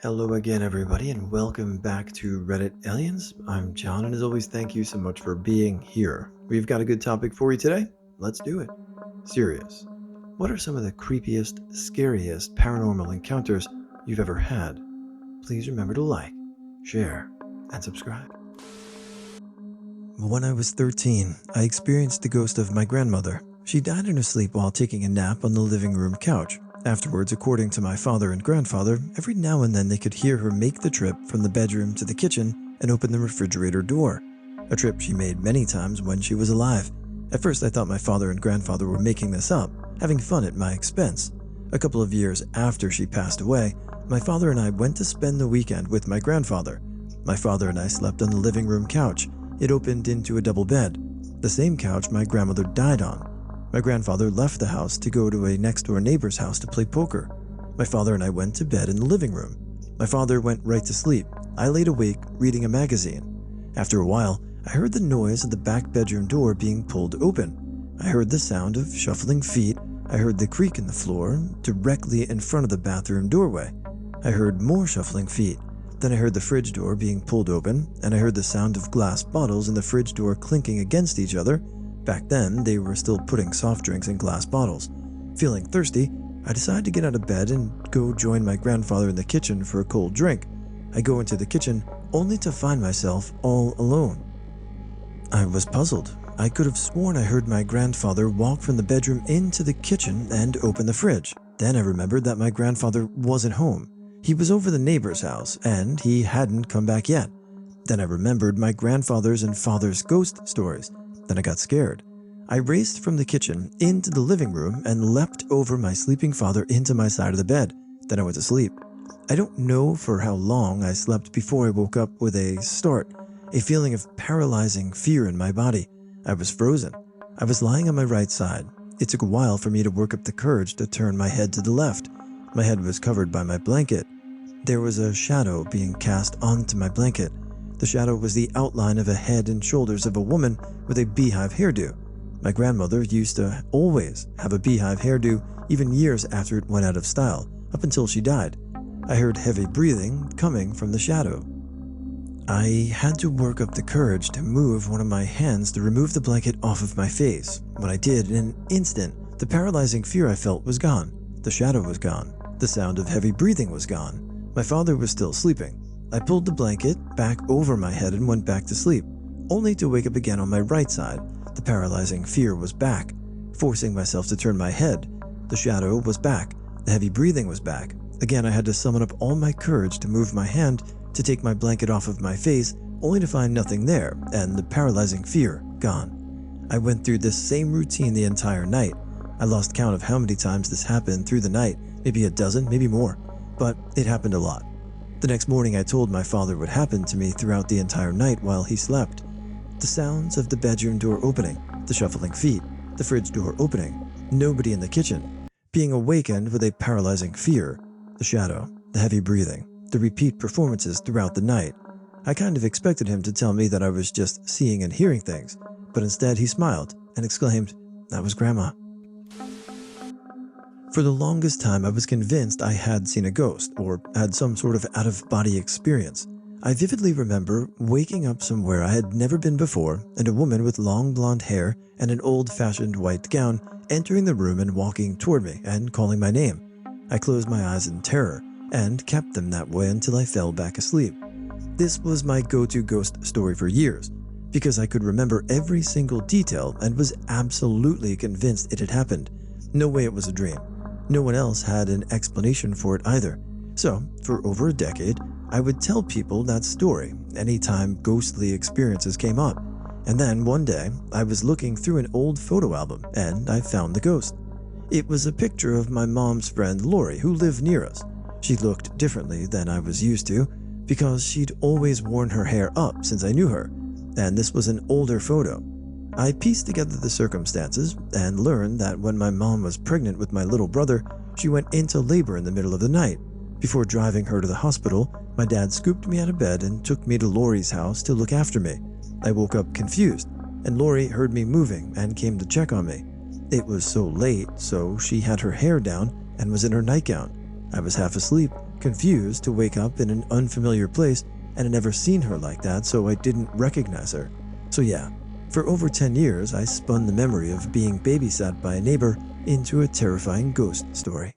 Hello again, everybody, and welcome back to Reddit Aliens. I'm John, and as always, thank you so much for being here. We've got a good topic for you today. Let's do it. Serious. What are some of the creepiest, scariest paranormal encounters you've ever had? Please remember to like, share, and subscribe. When I was 13, I experienced the ghost of my grandmother. She died in her sleep while taking a nap on the living room couch. Afterwards, according to my father and grandfather, every now and then they could hear her make the trip from the bedroom to the kitchen and open the refrigerator door, a trip she made many times when she was alive. At first, I thought my father and grandfather were making this up, having fun at my expense. A couple of years after she passed away, my father and I went to spend the weekend with my grandfather. My father and I slept on the living room couch. It opened into a double bed, the same couch my grandmother died on. My grandfather left the house to go to a next-door neighbor's house to play poker. My father and I went to bed in the living room. My father went right to sleep. I laid awake reading a magazine. After a while, I heard the noise of the back bedroom door being pulled open. I heard the sound of shuffling feet. I heard the creak in the floor directly in front of the bathroom doorway. I heard more shuffling feet. Then I heard the fridge door being pulled open, and I heard the sound of glass bottles in the fridge door clinking against each other. Back then, they were still putting soft drinks in glass bottles. Feeling thirsty, I decided to get out of bed and go join my grandfather in the kitchen for a cold drink. I go into the kitchen only to find myself all alone. I was puzzled. I could have sworn I heard my grandfather walk from the bedroom into the kitchen and open the fridge. Then I remembered that my grandfather wasn't home. He was over the neighbor's house, and he hadn't come back yet. Then I remembered my grandfather's and father's ghost stories. Then I got scared. I raced from the kitchen into the living room and leapt over my sleeping father into my side of the bed. Then I went to sleep. I don't know for how long I slept before I woke up with a start, a feeling of paralyzing fear in my body. I was frozen. I was lying on my right side. It took a while for me to work up the courage to turn my head to the left. My head was covered by my blanket. There was a shadow being cast onto my blanket. The shadow was the outline of a head and shoulders of a woman with a beehive hairdo. My grandmother used to always have a beehive hairdo, even years after it went out of style, up until she died. I heard heavy breathing coming from the shadow. I had to work up the courage to move one of my hands to remove the blanket off of my face. When I did, in an instant, the paralyzing fear I felt was gone. The shadow was gone. The sound of heavy breathing was gone. My father was still sleeping. I pulled the blanket back over my head and went back to sleep, only to wake up again on my right side. The paralyzing fear was back, forcing myself to turn my head. The shadow was back. The heavy breathing was back. Again, I had to summon up all my courage to move my hand to take my blanket off of my face, only to find nothing there, and the paralyzing fear gone. I went through this same routine the entire night. I lost count of how many times this happened through the night, maybe a dozen, maybe more, but it happened a lot. The next morning, I told my father what happened to me throughout the entire night while he slept. The sounds of the bedroom door opening, the shuffling feet, the fridge door opening, nobody in the kitchen, being awakened with a paralyzing fear, the shadow, the heavy breathing, the repeat performances throughout the night. I kind of expected him to tell me that I was just seeing and hearing things, but instead he smiled and exclaimed, "That was Grandma." For the longest time, I was convinced I had seen a ghost or had some sort of out-of-body experience. I vividly remember waking up somewhere I had never been before and a woman with long blonde hair and an old-fashioned white gown entering the room and walking toward me and calling my name. I closed my eyes in terror and kept them that way until I fell back asleep. This was my go-to ghost story for years because I could remember every single detail and was absolutely convinced it had happened. No way it was a dream. No one else had an explanation for it either. So, for over a decade, I would tell people that story anytime ghostly experiences came up. And then one day, I was looking through an old photo album and I found the ghost. It was a picture of my mom's friend Lori, who lived near us. She looked differently than I was used to because she'd always worn her hair up since I knew her, and this was an older photo. I pieced together the circumstances and learned that when my mom was pregnant with my little brother, she went into labor in the middle of the night. Before driving her to the hospital, my dad scooped me out of bed and took me to Lori's house to look after me. I woke up confused, and Lori heard me moving and came to check on me. It was so late, so she had her hair down and was in her nightgown. I was half asleep, confused to wake up in an unfamiliar place, and I'd never seen her like that, so I didn't recognize her. So yeah, for over 10 years, I spun the memory of being babysat by a neighbor into a terrifying ghost story.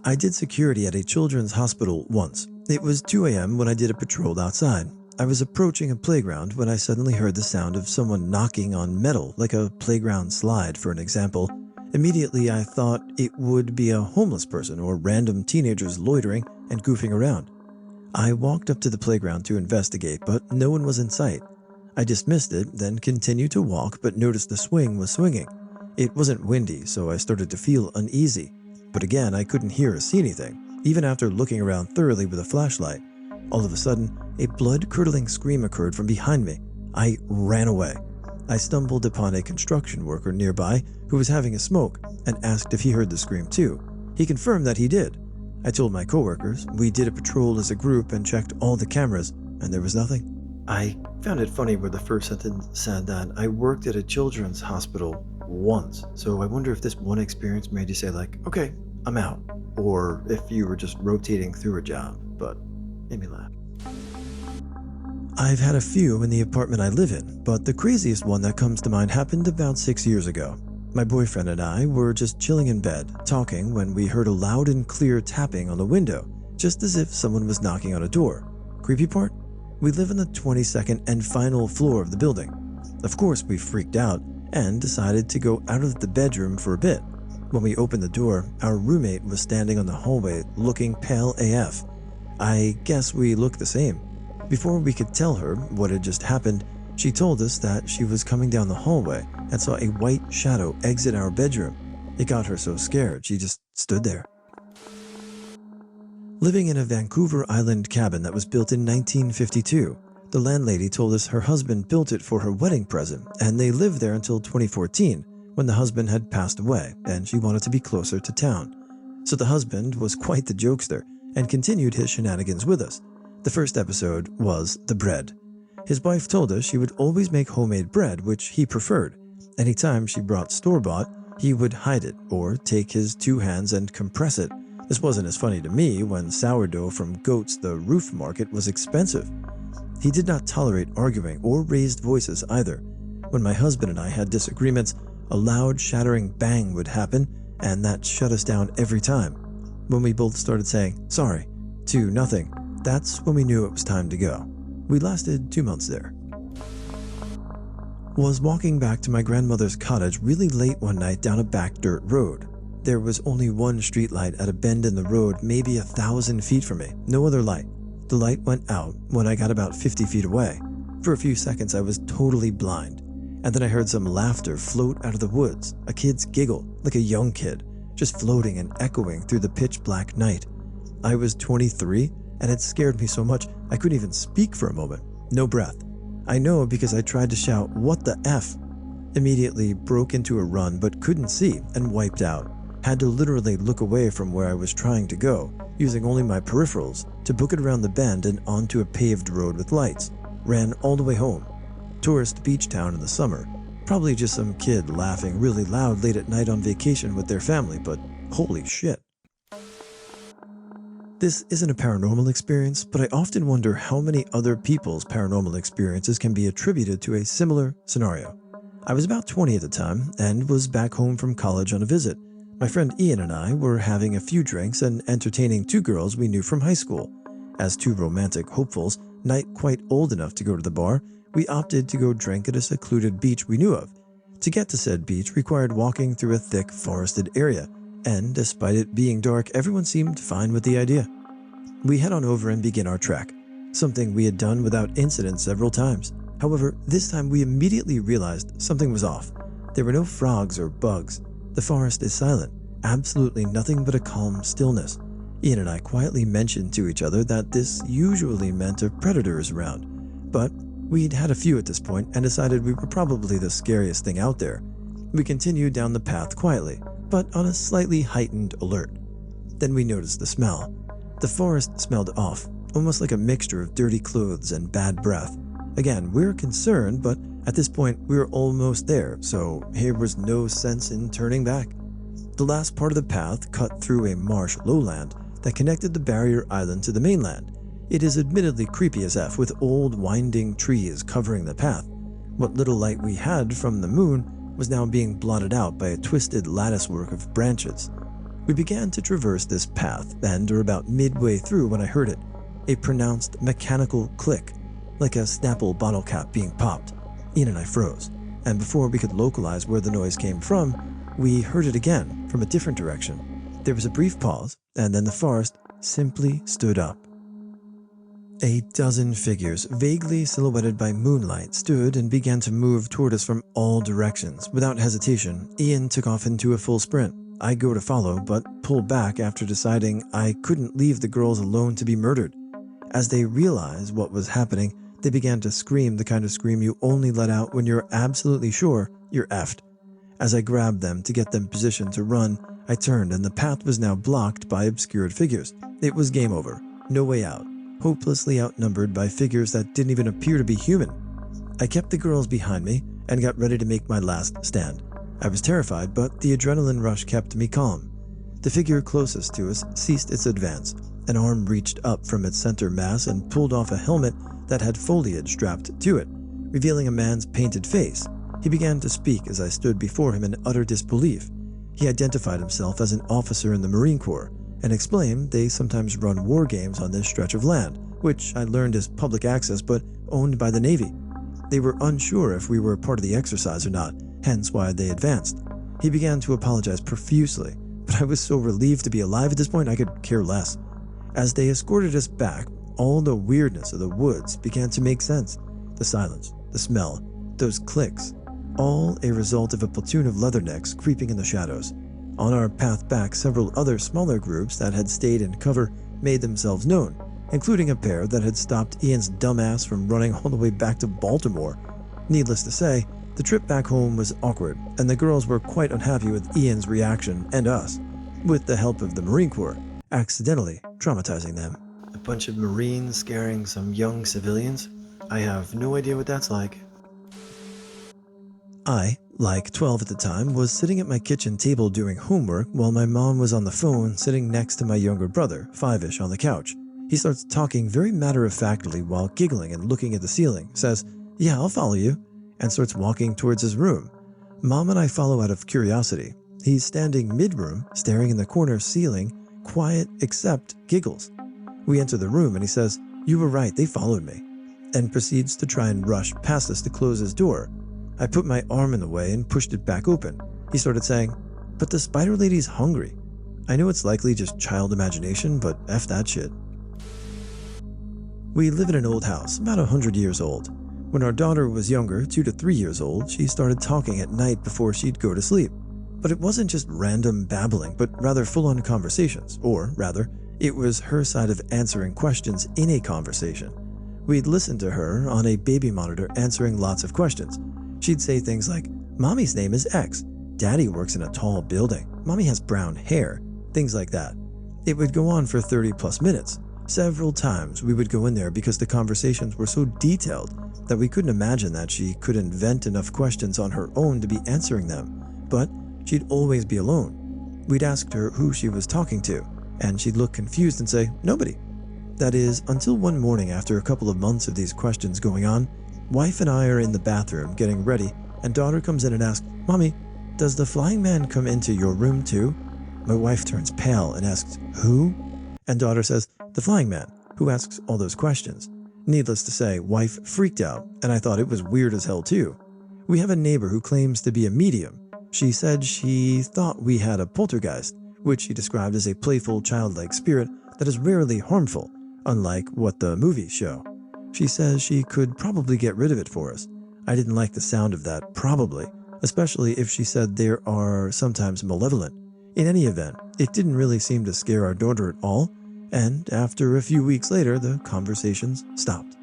I did security at a children's hospital once. It was 2 a.m. when I did a patrol outside. I was approaching a playground when I suddenly heard the sound of someone knocking on metal, like a playground slide, for an example. Immediately, I thought it would be a homeless person or random teenagers loitering and goofing around. I walked up to the playground to investigate, but no one was in sight. I dismissed it, then continued to walk, but noticed the swing was swinging. It wasn't windy, so I started to feel uneasy. But again, I couldn't hear or see anything, even after looking around thoroughly with a flashlight. All of a sudden, a blood-curdling scream occurred from behind me. I ran away. I stumbled upon a construction worker nearby who was having a smoke and asked if he heard the scream too. He confirmed that he did. I told my coworkers, we did a patrol as a group and checked all the cameras, and there was nothing. I found it funny where the first sentence said that I worked at a children's hospital once, so I wonder if this one experience made you say like, okay, I'm out, or if you were just rotating through a job, but made me laugh. I've had a few in the apartment I live in, but the craziest one that comes to mind happened about 6 years ago. My boyfriend and I were just chilling in bed, talking, when we heard a loud and clear tapping on the window, just as if someone was knocking on a door. Creepy part? We live on the 22nd and final floor of the building. Of course, we freaked out and decided to go out of the bedroom for a bit. When we opened the door, our roommate was standing on the hallway looking pale AF. I guess we looked the same. Before we could tell her what had just happened, she told us that she was coming down the hallway and saw a white shadow exit our bedroom. It got her so scared, she just stood there. Living in a Vancouver Island cabin that was built in 1952, the landlady told us her husband built it for her wedding present, and they lived there until 2014, when the husband had passed away and she wanted to be closer to town. So the husband was quite the jokester and continued his shenanigans with us. The first episode was the bread. His wife told us she would always make homemade bread, which he preferred. Anytime she brought store-bought, he would hide it or take his 2 hands and compress it. This wasn't as funny to me when sourdough from Goats the Roof Market was expensive. He did not tolerate arguing or raised voices either. When my husband and I had disagreements, a loud shattering bang would happen, and that shut us down every time. When we both started saying, sorry, to nothing, that's when we knew it was time to go. We lasted 2 months there. Was walking back to my grandmother's cottage really late one night down a back dirt road. There was only one streetlight at a bend in the road, maybe 1,000 feet from me, no other light. The light went out when I got about 50 feet away. For a few seconds I was totally blind, and then I heard some laughter float out of the woods, a kid's giggle, like a young kid, just floating and echoing through the pitch black night. I was 23, and it scared me so much I couldn't even speak for a moment. No breath. I know because I tried to shout, "What the F?" Immediately broke into a run but couldn't see and wiped out. Had to literally look away from where I was trying to go, using only my peripherals to book it around the bend and onto a paved road with lights. Ran all the way home. Tourist beach town in the summer. Probably just some kid laughing really loud late at night on vacation with their family, but holy shit. This isn't a paranormal experience, but I often wonder how many other people's paranormal experiences can be attributed to a similar scenario. I was about 20 at the time and was back home from college on a visit. My friend Ian and I were having a few drinks and entertaining 2 girls we knew from high school. As 2 romantic hopefuls, not quite old enough to go to the bar, we opted to go drink at a secluded beach we knew of. To get to said beach required walking through a thick forested area, and despite it being dark, everyone seemed fine with the idea. We head on over and begin our trek, something we had done without incident several times. However, this time we immediately realized something was off. There were no frogs or bugs. The forest is silent, absolutely nothing but a calm stillness. Ian and I quietly mentioned to each other that this usually meant a predator is around, but we'd had a few at this point and decided we were probably the scariest thing out there. We continued down the path quietly, but on a slightly heightened alert. Then we noticed the smell. The forest smelled off, almost like a mixture of dirty clothes and bad breath. Again, we were concerned, but at this point we were almost there, so here was no sense in turning back. The last part of the path cut through a marsh lowland that connected the barrier island to the mainland. It is admittedly creepy as F, with old winding trees covering the path. What little light we had from the moon was now being blotted out by a twisted latticework of branches. We began to traverse this path and are about midway through when I heard it, a pronounced mechanical click, like a Snapple bottle cap being popped. Ian and I froze, and before we could localize where the noise came from, we heard it again from a different direction. There was a brief pause, and then the forest simply stood up. A dozen figures, vaguely silhouetted by moonlight, stood and began to move toward us from all directions. Without hesitation, Ian took off into a full sprint. I go to follow, but pull back after deciding I couldn't leave the girls alone to be murdered. As they realized what was happening, they began to scream, the kind of scream you only let out when you're absolutely sure you're effed. As I grabbed them to get them positioned to run, I turned and the path was now blocked by obscured figures. It was game over. No way out. Hopelessly outnumbered by figures that didn't even appear to be human. I kept the girls behind me and got ready to make my last stand. I was terrified, but the adrenaline rush kept me calm. The figure closest to us ceased its advance. An arm reached up from its center mass and pulled off a helmet that had foliage strapped to it, revealing a man's painted face. He began to speak as I stood before him in utter disbelief. He identified himself as an officer in the Marine Corps and explained they sometimes run war games on this stretch of land, which I learned is public access but owned by the Navy. They were unsure if we were part of the exercise or not, hence why they advanced. He began to apologize profusely, but I was so relieved to be alive at this point I could care less. As they escorted us back, all the weirdness of the woods began to make sense. The silence, the smell, those clicks, all a result of a platoon of leathernecks creeping in the shadows. On our path back, several other smaller groups that had stayed in cover made themselves known, including a pair that had stopped Ian's dumbass from running all the way back to Baltimore. Needless to say, the trip back home was awkward, and the girls were quite unhappy with Ian's reaction and us, with the help of the Marine Corps, accidentally traumatizing them. A bunch of Marines scaring some young civilians? I have no idea what that's like. I, like 12 at the time, was sitting at my kitchen table doing homework while my mom was on the phone sitting next to my younger brother, 5-ish, on the couch. He starts talking very matter-of-factly while giggling and looking at the ceiling, says, "Yeah, I'll follow you," and starts walking towards his room. Mom and I follow out of curiosity. He's standing mid-room, staring in the corner ceiling, quiet except giggles. We enter the room and he says, "You were right, they followed me," and proceeds to try and rush past us to close his door. I put my arm in the way and pushed it back open. He started saying, "But the spider lady's hungry." I know it's likely just child imagination, but F that shit. We live in an old house, about 100 years old. When our daughter was younger, 2 to 3 years old, she started talking at night before she'd go to sleep. But it wasn't just random babbling, but rather full-on conversations, or rather, it was her side of answering questions in a conversation. We'd listen to her on a baby monitor answering lots of questions. She'd say things like, "Mommy's name is X. Daddy works in a tall building. Mommy has brown hair." Things like that. It would go on for 30 plus minutes. Several times we would go in there because the conversations were so detailed that we couldn't imagine that she could invent enough questions on her own to be answering them. But she'd always be alone. We'd ask her who she was talking to, and she'd look confused and say, "Nobody." That is, until one morning after a couple of months of these questions going on, wife and I are in the bathroom getting ready, and daughter comes in and asks, "Mommy, does the flying man come into your room too?" My wife turns pale and asks, "Who?" And daughter says, "The flying man, who asks all those questions." Needless to say, wife freaked out, and I thought it was weird as hell too. We have a neighbor who claims to be a medium. She said she thought we had a poltergeist, which she described as a playful, childlike spirit that is rarely harmful, unlike what the movies show. She says she could probably get rid of it for us. I didn't like the sound of that "probably," especially if she said there are sometimes malevolent. In any event, it didn't really seem to scare our daughter at all, and after a few weeks later, the conversations stopped.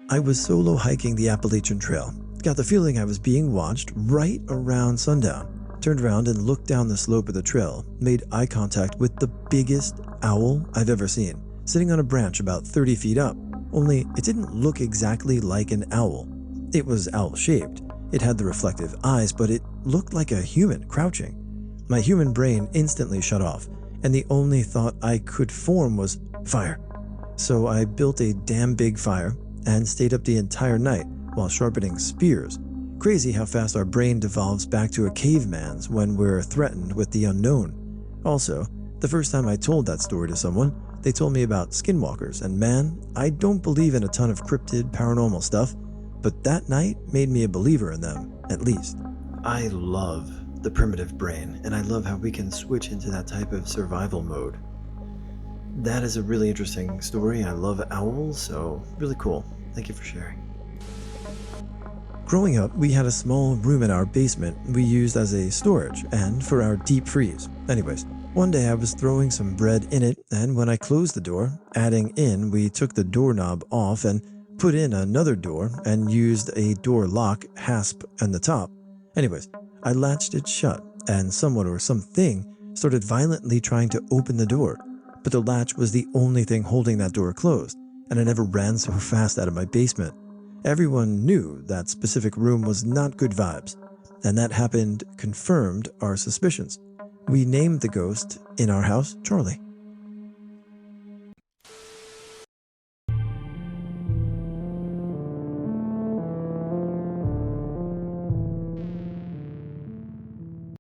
I was solo hiking the Appalachian Trail. Got the feeling I was being watched right around sundown. Turned around and looked down the slope of the trail, made eye contact with the biggest owl I've ever seen, sitting on a branch about 30 feet up, only it didn't look exactly like an owl. It was owl-shaped. It had the reflective eyes, but it looked like a human crouching. My human brain instantly shut off, and the only thought I could form was fire. So I built a damn big fire and stayed up the entire night while sharpening spears. Crazy how fast our brain devolves back to a caveman's when we're threatened with the unknown. Also, the first time I told that story to someone, they told me about skinwalkers, and man, I don't believe in a ton of cryptid paranormal stuff, but that night made me a believer in them, at least. I love the primitive brain, and I love how we can switch into that type of survival mode. That is a really interesting story. I love owls, so really cool. Thank you for sharing. Growing up, we had a small room in our basement we used as a storage and for our deep freeze. Anyways, one day I was throwing some bread in it, and when I closed the door, adding in, we took the doorknob off and put in another door and used a door lock hasp on the top. Anyways, I latched it shut, and someone or something started violently trying to open the door, but the latch was the only thing holding that door closed, and I never ran so fast out of my basement. Everyone knew that specific room was not good vibes, and that happened confirmed our suspicions. We named the ghost in our house Charlie.